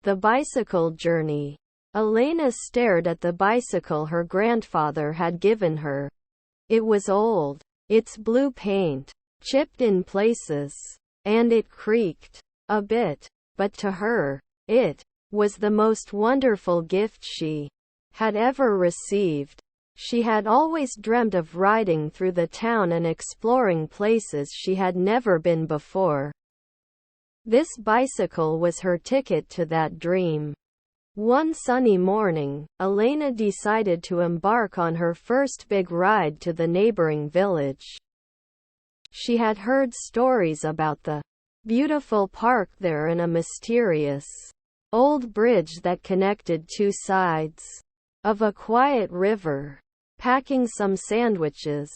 The bicycle journey. Elena stared at the bicycle her grandfather had given her. It was old, its blue paint chipped in places, and it creaked a bit, but to her, it was the most wonderful gift she had ever received. She had always dreamt of riding through the town and exploring places she had never been before. This bicycle was her ticket to that dream. One sunny morning, Elena decided to embark on her first big ride to the neighboring village. She had heard stories about the beautiful park there and a mysterious old bridge that connected two sides of a quiet river. Packing some sandwiches,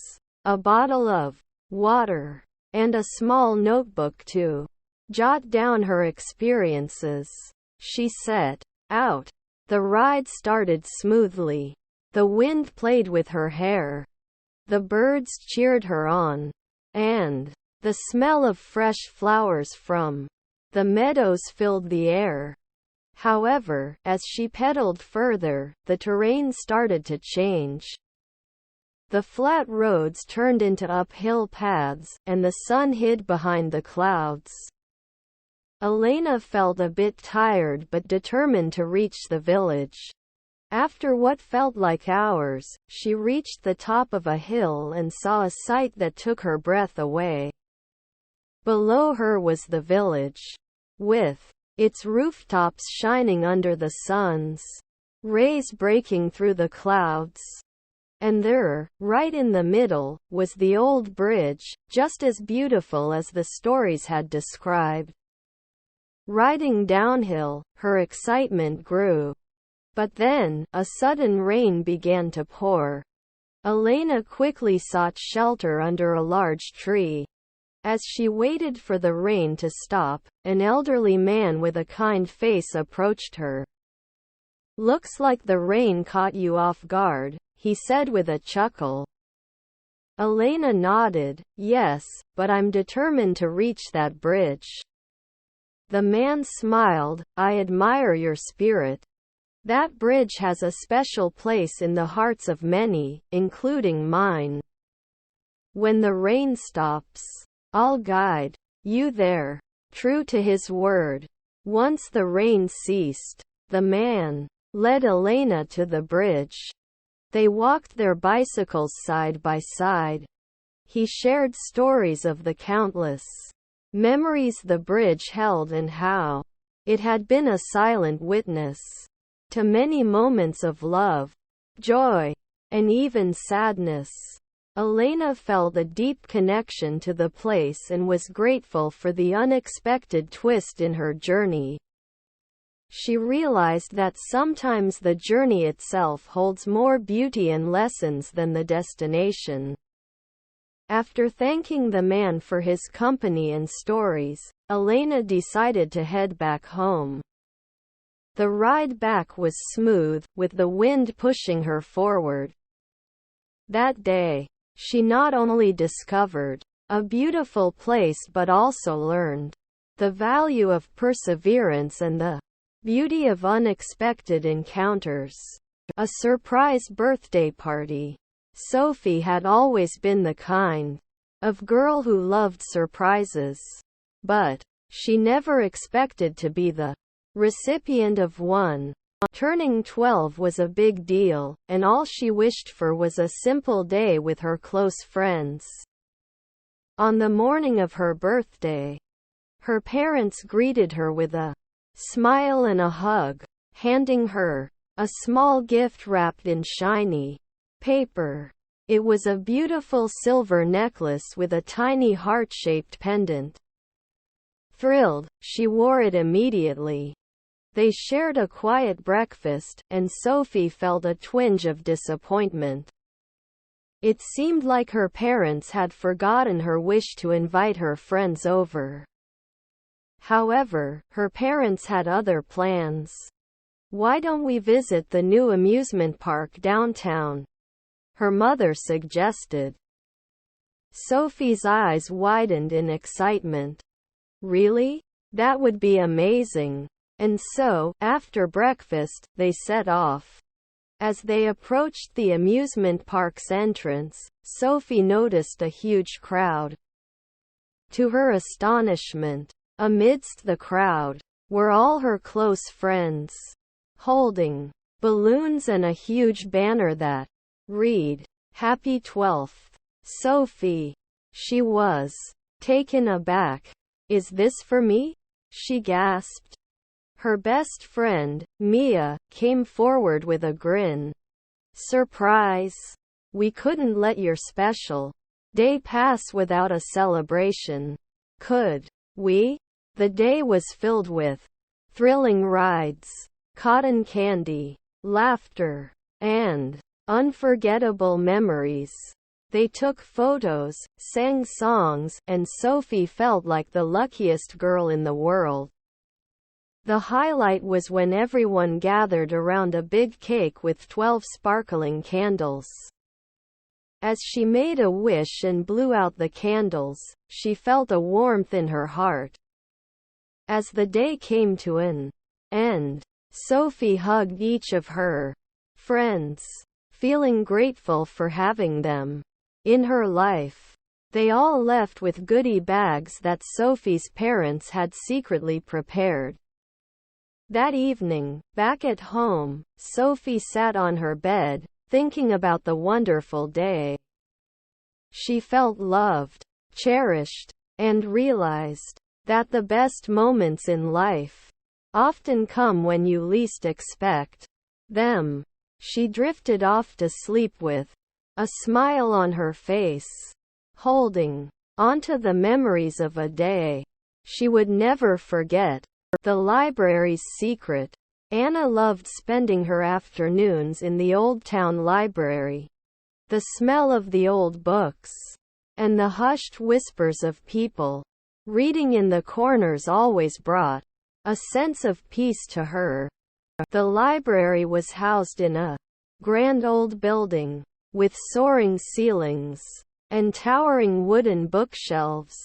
a bottle of water, and a small notebook to jot down her experiences, she set out. The ride started smoothly. The wind played with her hair. The birds cheered her on. And the smell of fresh flowers from the meadows filled the air. However, as she pedaled further, the terrain started to change. The flat roads turned into uphill paths, and the sun hid behind the clouds. Elena felt a bit tired but determined to reach the village. After what felt like hours, she reached the top of a hill and saw a sight that took her breath away. Below her was the village, with its rooftops shining under the sun's rays breaking through the clouds. And there, right in the middle, was the old bridge, just as beautiful as the stories had described. Riding downhill, her excitement grew. But then, a sudden rain began to pour. Elena quickly sought shelter under a large tree. As she waited for the rain to stop, an elderly man with a kind face approached her. "Looks like the rain caught you off guard," he said with a chuckle. Elena nodded. "Yes, but I'm determined to reach that bridge." The man smiled. "I admire your spirit. That bridge has a special place in the hearts of many, including mine. When the rain stops, I'll guide you there." True to his word, once the rain ceased, the man led Elena to the bridge. They walked their bicycles side by side. He shared stories of the countless memories the bridge held and how it had been a silent witness to many moments of love, joy, and even sadness. Elena felt a deep connection to the place and was grateful for the unexpected twist in her journey. She realized that sometimes the journey itself holds more beauty and lessons than the destination. After thanking the man for his company and stories, Elena decided to head back home. The ride back was smooth, with the wind pushing her forward. That day, she not only discovered a beautiful place but also learned the value of perseverance and the beauty of unexpected encounters. A surprise birthday party. Sophie had always been the kind of girl who loved surprises. But she never expected to be the recipient of one. Turning 12 was a big deal, and all she wished for was a simple day with her close friends. On the morning of her birthday, her parents greeted her with a smile and a hug, handing her a small gift wrapped in shiny paper. It was a beautiful silver necklace with a tiny heart-shaped pendant. Thrilled, she wore it immediately. They shared a quiet breakfast, and Sophie felt a twinge of disappointment. It seemed like her parents had forgotten her wish to invite her friends over. However, her parents had other plans. "Why don't we visit the new amusement park downtown?" her mother suggested. Sophie's eyes widened in excitement. "Really? That would be amazing. And so, after breakfast, they set off. As they approached the amusement park's entrance, Sophie noticed a huge crowd. To her astonishment, amidst the crowd were all her close friends, holding balloons and a huge banner that read, "Happy 12th." Sophie. She was taken aback. "Is this for me?" she gasped. Her best friend, Mia, came forward with a grin. "Surprise! We couldn't let your special day pass without a celebration. Could we?" The day was filled with thrilling rides, cotton candy, laughter, and unforgettable memories. They took photos, sang songs, and Sophie felt like the luckiest girl in the world. The highlight was when everyone gathered around a big cake with 12 sparkling candles. As she made a wish and blew out the candles, she felt a warmth in her heart. As the day came to an end, Sophie hugged each of her friends, feeling grateful for having them in her life. They all left with goodie bags that Sophie's parents had secretly prepared. That evening, back at home, Sophie sat on her bed, thinking about the wonderful day. She felt loved, cherished, and realized that the best moments in life often come when you least expect them. She drifted off to sleep with a smile on her face, holding onto the memories of a day she would never forget. The library's secret. Anna loved spending her afternoons in the Old Town Library. The smell of the old books, and the hushed whispers of people reading in the corners always brought a sense of peace to her. The library was housed in a grand old building, with soaring ceilings and towering wooden bookshelves.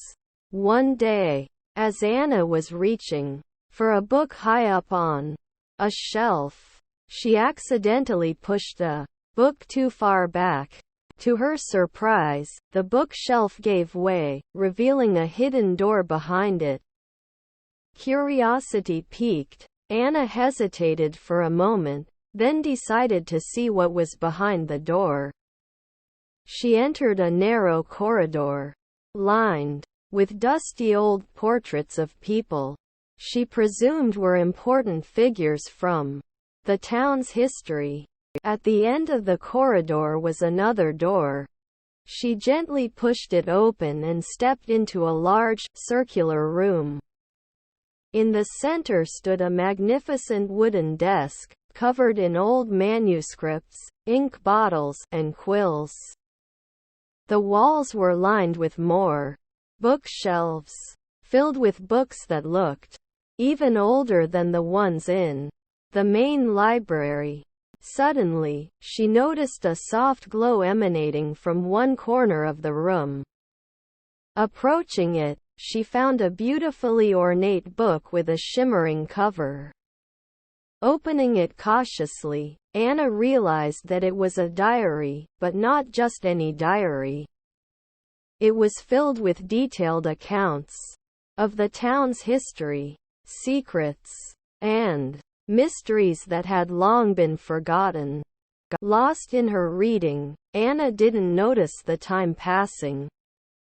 One day, as Anna was reaching for a book high up on a shelf, she accidentally pushed a book too far back. To her surprise, the bookshelf gave way, revealing a hidden door behind it. Curiosity piqued, Anna hesitated for a moment, then decided to see what was behind the door. She entered a narrow corridor, lined with dusty old portraits of people she presumed were important figures from the town's history. At the end of the corridor was another door. She gently pushed it open and stepped into a large, circular room. In the center stood a magnificent wooden desk, covered in old manuscripts, ink bottles, and quills. The walls were lined with more bookshelves, filled with books that looked even older than the ones in the main library. Suddenly, she noticed a soft glow emanating from one corner of the room. Approaching it, she found a beautifully ornate book with a shimmering cover. Opening it cautiously, Anna realized that it was a diary, but not just any diary. It was filled with detailed accounts of the town's history, secrets, and mysteries that had long been forgotten. Lost in her reading, Anna didn't notice the time passing.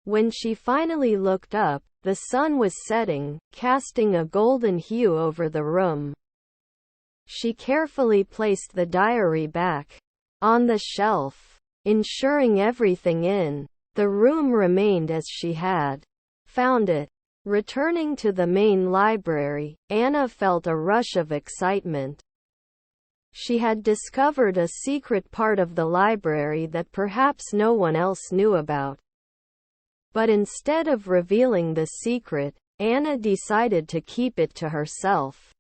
When she finally looked up, the sun was setting, casting a golden hue over the room. She carefully placed the diary back on the shelf, ensuring everything in the room remained as she had found it. Returning to the main library, Anna felt a rush of excitement. She had discovered a secret part of the library that perhaps no one else knew about. But instead of revealing the secret, Anna decided to keep it to herself.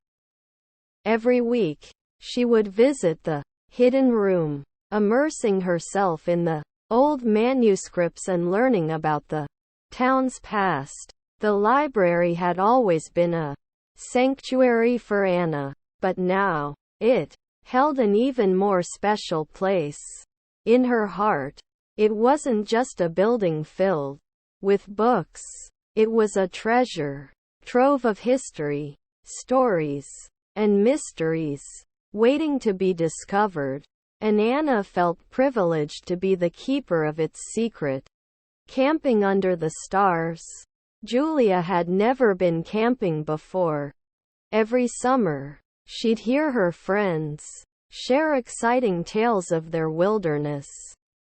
Every week, she would visit the hidden room, immersing herself in the old manuscripts and learning about the town's past. The library had always been a sanctuary for Anna. But now, it held an even more special place in her heart. It wasn't just a building filled with books. It was a treasure trove of history, stories, and mysteries waiting to be discovered. And Anna felt privileged to be the keeper of its secret. Camping under the stars. Julia had never been camping before. Every summer, she'd hear her friends share exciting tales of their wilderness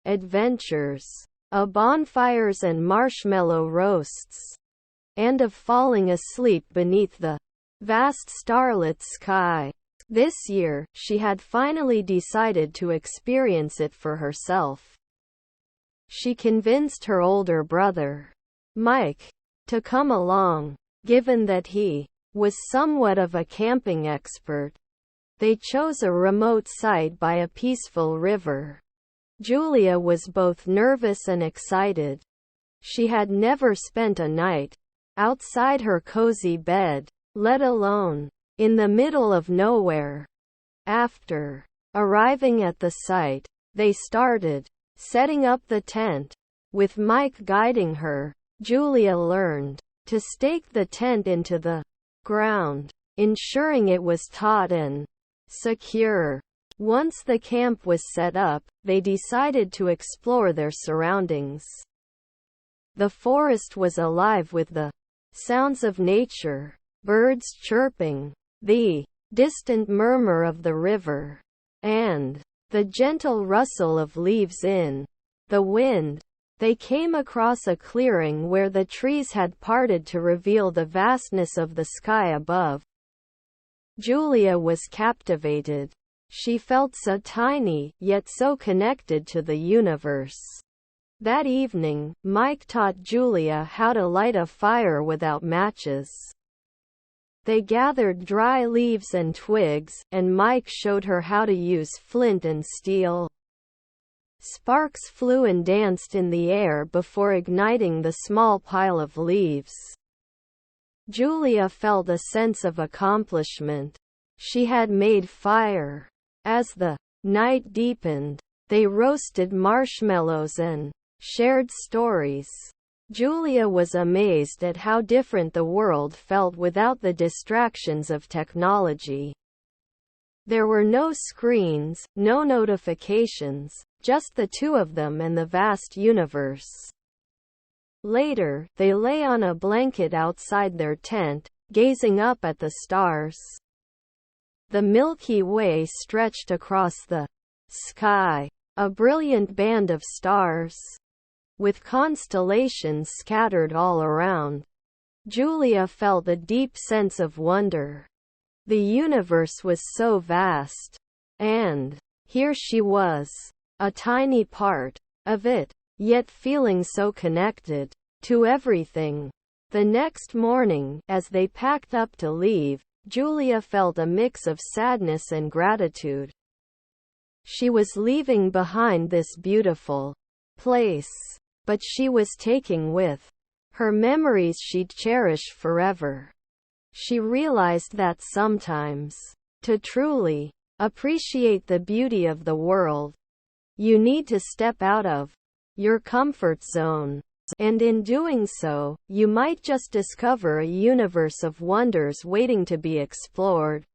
adventures, of bonfires and marshmallow roasts, and of falling asleep beneath the vast starlit sky. This year, she had finally decided to experience it for herself. She convinced her older brother, Mike, to come along. Given that he was somewhat of a camping expert, they chose a remote site by a peaceful river. Julia was both nervous and excited. She had never spent a night outside her cozy bed, let alone in the middle of nowhere. After arriving at the site, they started setting up the tent. With Mike guiding her, Julia learned to stake the tent into the ground, ensuring it was taut and secure. Once the camp was set up, they decided to explore their surroundings. The forest was alive with the sounds of nature, birds chirping, the distant murmur of the river, and the gentle rustle of leaves in the wind. They came across a clearing where the trees had parted to reveal the vastness of the sky above. Julia was captivated. She felt so tiny, yet so connected to the universe. That evening, Mike taught Julia how to light a fire without matches. They gathered dry leaves and twigs, and Mike showed her how to use flint and steel. Sparks flew and danced in the air before igniting the small pile of leaves. Julia felt a sense of accomplishment. She had made fire. As the night deepened, they roasted marshmallows and shared stories. Julia was amazed at how different the world felt without the distractions of technology. There were no screens, no notifications, just the two of them and the vast universe. Later, they lay on a blanket outside their tent, gazing up at the stars. The Milky Way stretched across the sky, a brilliant band of stars, with constellations scattered all around. Julia felt a deep sense of wonder. The universe was so vast, and here she was, a tiny part of it, yet feeling so connected to everything. The next morning, as they packed up to leave, Julia felt a mix of sadness and gratitude. She was leaving behind this beautiful place, but she was taking with her memories she'd cherish forever. She realized that sometimes, to truly appreciate the beauty of the world, you need to step out of your comfort zone. And in doing so, you might just discover a universe of wonders waiting to be explored.